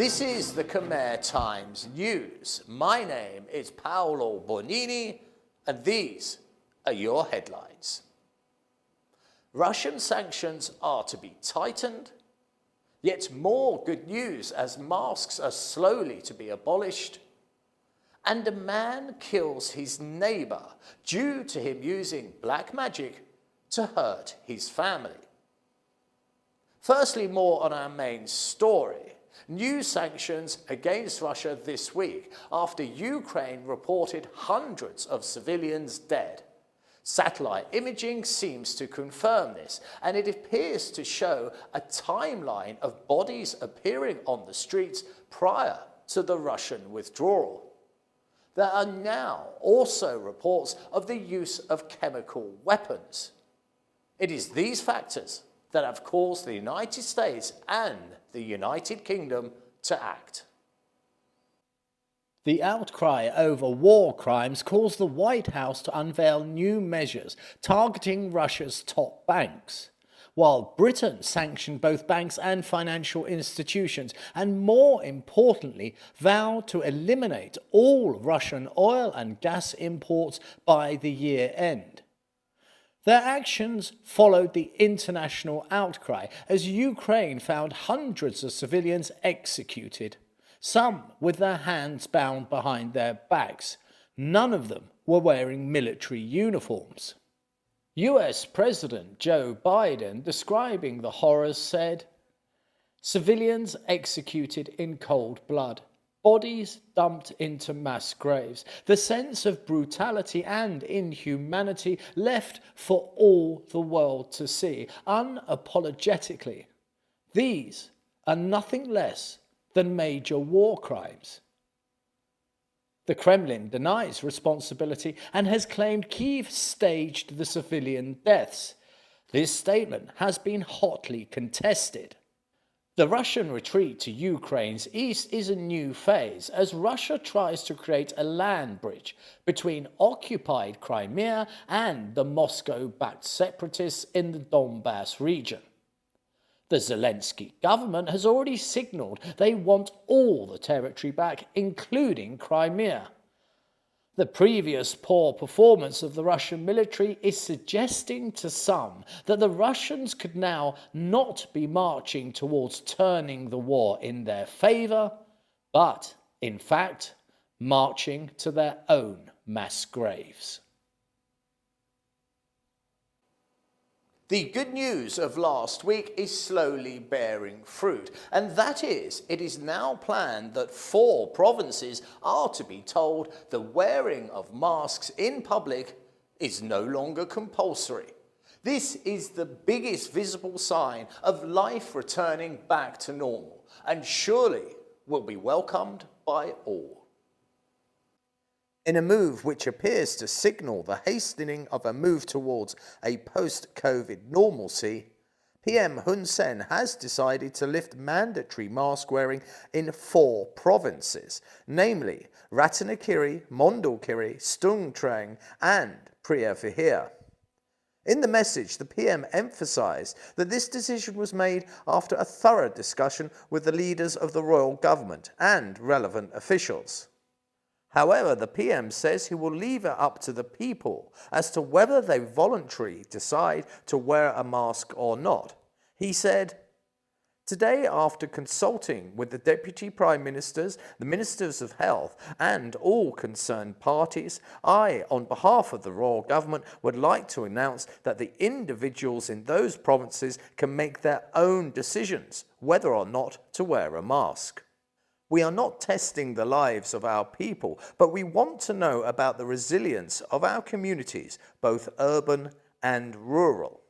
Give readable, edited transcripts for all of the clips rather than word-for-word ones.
This is the Khmer Times News. My name is Paolo Bonini, and these are your headlines. Russian sanctions are to be tightened, yet more good news as masks are slowly to be abolished, and a man kills his neighbour due to him using black magic to hurt his family. Firstly, more on our main story. New sanctions against Russia this week after Ukraine reported hundreds of civilians dead. Satellite imaging seems to confirm this, and it appears to show a timeline of bodies appearing on the streets prior to the Russian withdrawal. There are now also reports of the use of chemical weapons. It is these factors that have caused the United States and the United Kingdom to act. The outcry over war crimes caused the White House to unveil new measures targeting Russia's top banks, while Britain sanctioned both banks and financial institutions, and more importantly, vowed to eliminate all Russian oil and gas imports by the year end. Their actions followed the international outcry as Ukraine found hundreds of civilians executed, some with their hands bound behind their backs. None of them were wearing military uniforms. US President Joe Biden, describing the horrors, said, "Civilians executed in cold blood. Bodies dumped into mass graves. The sense of brutality and inhumanity left for all the world to see, unapologetically. These are nothing less than major war crimes." The Kremlin denies responsibility and has claimed Kyiv staged the civilian deaths. This statement has been hotly contested. The Russian retreat to Ukraine's east is a new phase as Russia tries to create a land bridge between occupied Crimea and the Moscow-backed separatists in the Donbass region. The Zelensky government has already signalled they want all the territory back, including Crimea. The previous poor performance of the Russian military is suggesting to some that the Russians could now not be marching towards turning the war in their favour, but, in fact, marching to their own mass graves. The good news of last week is slowly bearing fruit, and that is, it is now planned that 4 provinces are to be told the wearing of masks in public is no longer compulsory. This is the biggest visible sign of life returning back to normal, and surely will be welcomed by all. In a move which appears to signal the hastening of a move towards a post-COVID normalcy, PM Hun Sen has decided to lift mandatory mask wearing in 4 provinces, namely Ratanakiri, Mondulkiri, Stung Treng and Phra Vihear. In the message, the PM emphasised that this decision was made after a thorough discussion with the leaders of the royal government and relevant officials. However, the PM says he will leave it up to the people as to whether they voluntarily decide to wear a mask or not. He said, "Today, after consulting with the Deputy Prime Ministers, the Ministers of Health and all concerned parties, I, on behalf of the Royal Government, would like to announce that the individuals in those provinces can make their own decisions whether or not to wear a mask. We are not testing the lives of our people, but we want to know about the resilience of our communities, both urban and rural."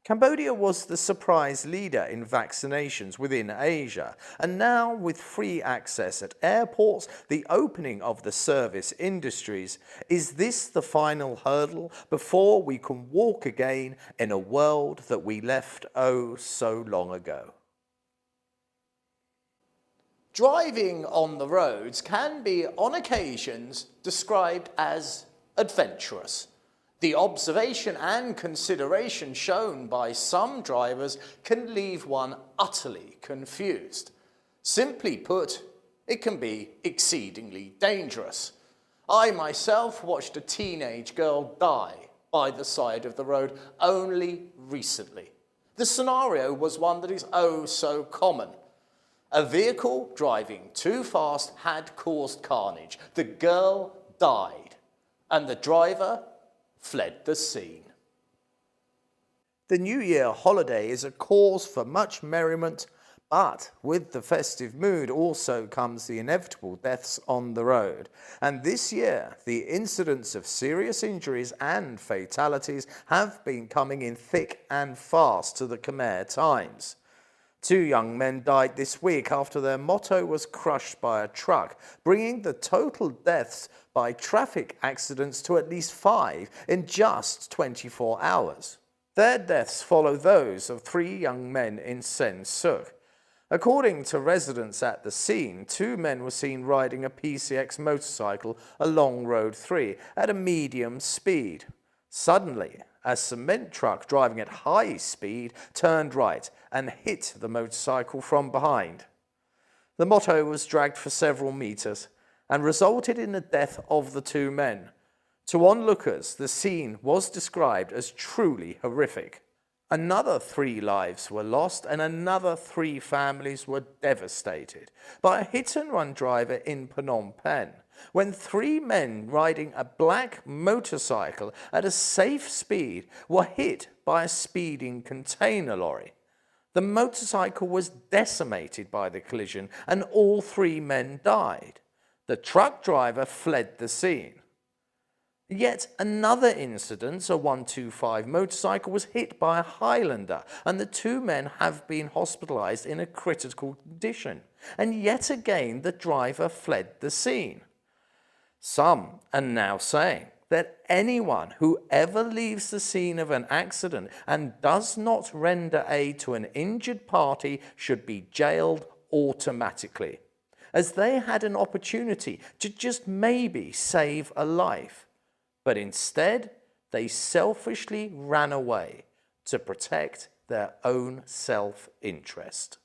Cambodia was the surprise leader in vaccinations within Asia, and now with free access at airports, the opening of the service industries, is this the final hurdle before we can walk again in a world that we left oh so long ago? Driving on the roads can be, on occasions, described as adventurous. The observation and consideration shown by some drivers can leave one utterly confused. Simply put, it can be exceedingly dangerous. I myself watched a teenage girl die by the side of the road only recently. The scenario was one that is oh so common. A vehicle driving too fast had caused carnage. The girl died, and the driver fled the scene. The New Year holiday is a cause for much merriment, but with the festive mood also comes the inevitable deaths on the road. And this year, the incidents of serious injuries and fatalities have been coming in thick and fast to the Khmer Times. 2 young men died this week after their motto was crushed by a truck, bringing the total deaths by traffic accidents to at least 5 in just 24 hours. Their deaths follow those of 3 young men in Sen Suk. According to residents at the scene, 2 men were seen riding a PCX motorcycle along Road 3 at a medium speed. Suddenly, a cement truck driving at high speed turned right and hit the motorcycle from behind. The motto was dragged for several meters and resulted in the death of the 2 men. To onlookers, the scene was described as truly horrific. Another 3 lives were lost and another 3 families were devastated by a hit-and-run driver in Phnom Penh, when 3 men riding a black motorcycle at a safe speed were hit by a speeding container lorry. The motorcycle was decimated by the collision and all 3 men died. The truck driver fled the scene. Yet another incident, a 125 motorcycle, was hit by a Highlander and the 2 men have been hospitalized in a critical condition. And yet again the driver fled the scene. Some are now saying that anyone who ever leaves the scene of an accident and does not render aid to an injured party should be jailed automatically, as they had an opportunity to just maybe save a life. But instead, they selfishly ran away to protect their own self-interest.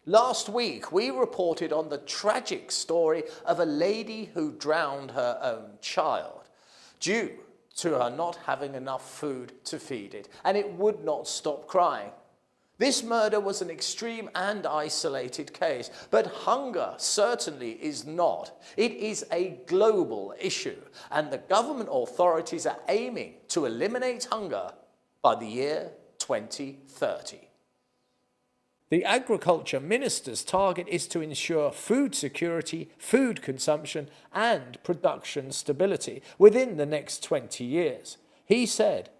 Last week, we reported on the tragic story of a lady who drowned her own child due to her not having enough food to feed it, and it would not stop crying. This murder was an extreme and isolated case, but hunger certainly is not. It is a global issue, and the government authorities are aiming to eliminate hunger by the year 2030. The Agriculture Minister's target is to ensure food security, food consumption, and production stability within the next 20 years. He said,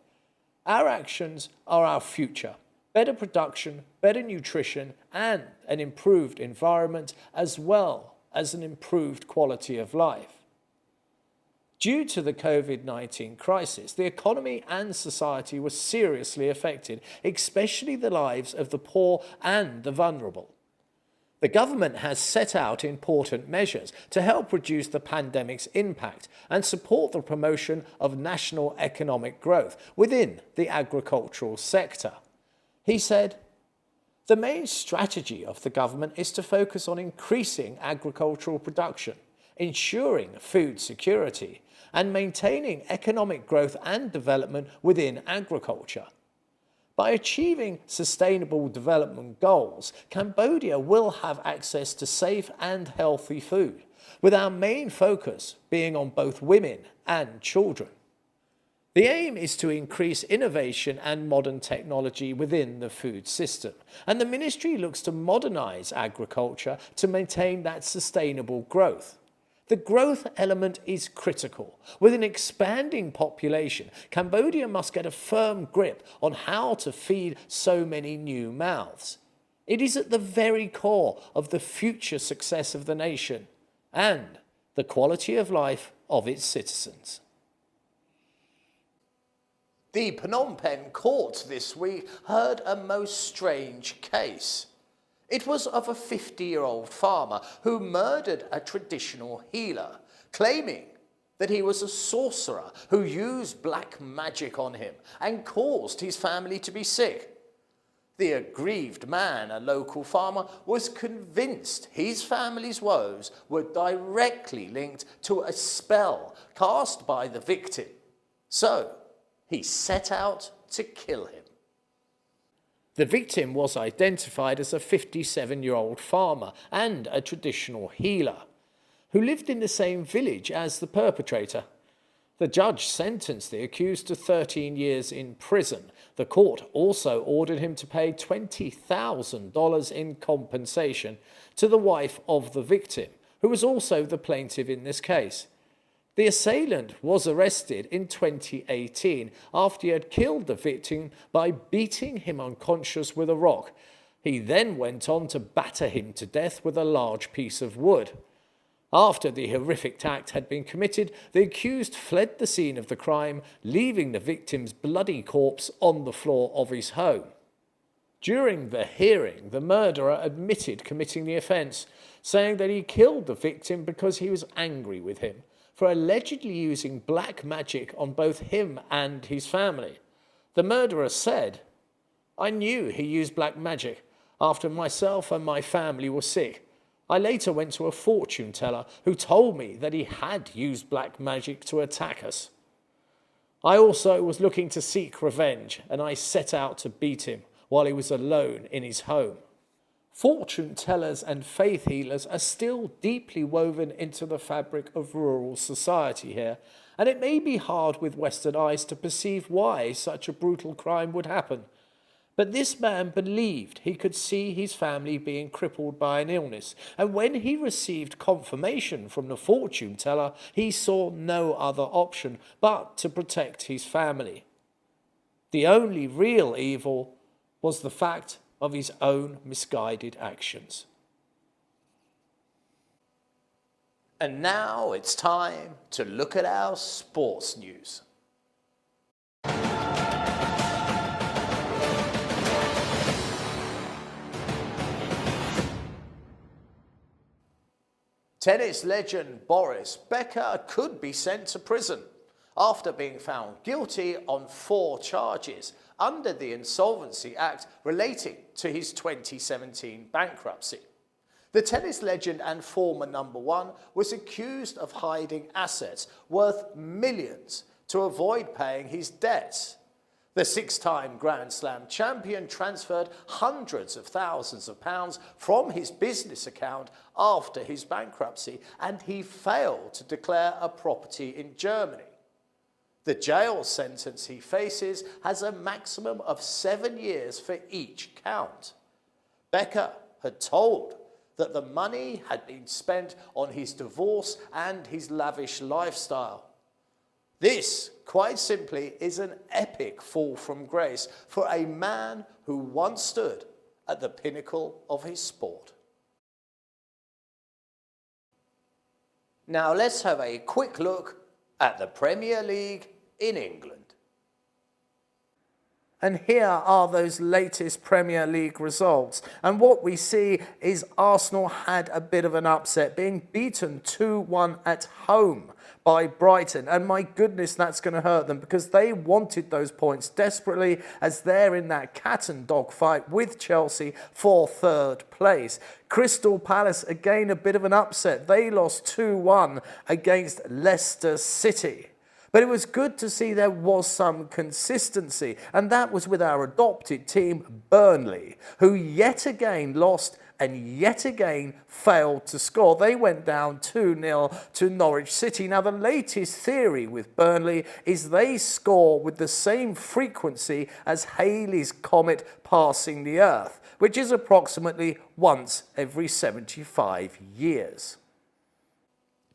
"Our actions are our future. Better production, better nutrition, and an improved environment, as well as an improved quality of life." Due to the COVID-19 crisis, the economy and society were seriously affected, especially the lives of the poor and the vulnerable. The government has set out important measures to help reduce the pandemic's impact and support the promotion of national economic growth within the agricultural sector. He said, "The main strategy of the government is to focus on increasing agricultural production, ensuring food security, and maintaining economic growth and development within agriculture. By achieving sustainable development goals, Cambodia will have access to safe and healthy food, with our main focus being on both women and children. The aim is to increase innovation and modern technology within the food system, and the ministry looks to modernize agriculture to maintain that sustainable growth. The growth element is critical. With an expanding population, Cambodia must get a firm grip on how to feed so many new mouths. It is at the very core of the future success of the nation and the quality of life of its citizens." The Phnom Penh court this week heard a most strange case. It was of a 50-year-old farmer who murdered a traditional healer, claiming that he was a sorcerer who used black magic on him and caused his family to be sick. The aggrieved man, a local farmer, was convinced his family's woes were directly linked to a spell cast by the victim. So he set out to kill him. The victim was identified as a 57-year-old farmer and a traditional healer who lived in the same village as the perpetrator. The judge sentenced the accused to 13 years in prison. The court also ordered him to pay $20,000 in compensation to the wife of the victim, who was also the plaintiff in this case. The assailant was arrested in 2018 after he had killed the victim by beating him unconscious with a rock. He then went on to batter him to death with a large piece of wood. After the horrific act had been committed, the accused fled the scene of the crime, leaving the victim's bloody corpse on the floor of his home. During the hearing, the murderer admitted committing the offence, saying that he killed the victim because he was angry with him for allegedly using black magic on both him and his family. The murderer said, "I knew he used black magic after myself and my family were sick. I later went to a fortune teller who told me that he had used black magic to attack us. I also was looking to seek revenge, and I set out to beat him while he was alone in his home." Fortune tellers and faith healers are still deeply woven into the fabric of rural society here, and it may be hard with Western eyes to perceive why such a brutal crime would happen. But this man believed he could see his family being crippled by an illness, and when he received confirmation from the fortune teller, he saw no other option but to protect his family. The only real evil was the fact of his own misguided actions. And now it's time to look at our sports news. Tennis legend Boris Becker could be sent to prison after being found guilty on 4 charges under the Insolvency Act relating to his 2017 bankruptcy. The tennis legend and former number 1 was accused of hiding assets worth millions to avoid paying his debts. The 6-time Grand Slam champion transferred hundreds of thousands of pounds from his business account after his bankruptcy, and he failed to declare a property in Germany. The jail sentence he faces has a maximum of 7 years for each count. Becker had told that the money had been spent on his divorce and his lavish lifestyle. This, quite simply, is an epic fall from grace for a man who once stood at the pinnacle of his sport. Now let's have a quick look at the Premier League in England. And here are those latest Premier League results. And what we see is Arsenal had a bit of an upset, being beaten 2-1 at home by Brighton. And my goodness, that's going to hurt them because they wanted those points desperately as they're in that cat and dog fight with Chelsea for 3rd place. Crystal Palace, again, a bit of an upset. They lost 2-1 against Leicester City. But it was good to see there was some consistency, and that was with our adopted team, Burnley, who yet again lost and yet again failed to score. They went down 2-0 to Norwich City. Now, the latest theory with Burnley is they score with the same frequency as Halley's Comet passing the Earth, which is approximately once every 75 years.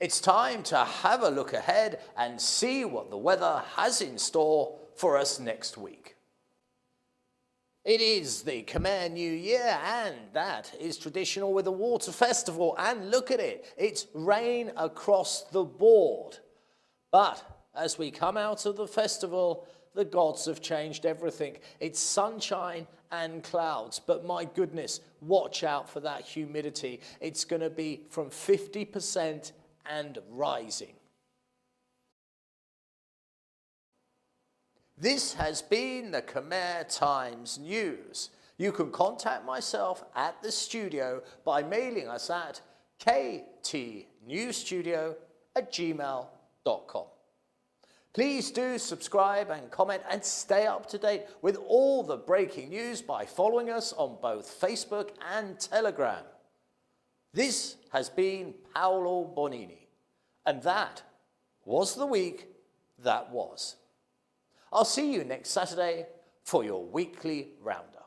It's time to have a look ahead and see what the weather has in store for us next week. It is the Khmer New Year, and that is traditional with a water festival. And look at it, it's rain across the board. But as we come out of the festival, the gods have changed everything. It's sunshine and clouds, but my goodness, watch out for that humidity. It's going to be from 50% and rising. This has been the Khmer Times News. You can contact myself at the studio by mailing us at ktnewsstudio@gmail.com. Please do subscribe and comment and stay up to date with all the breaking news by following us on both Facebook and Telegram. This has been Paolo Bonini, and that was the week that was. I'll see you next Saturday for your weekly roundup.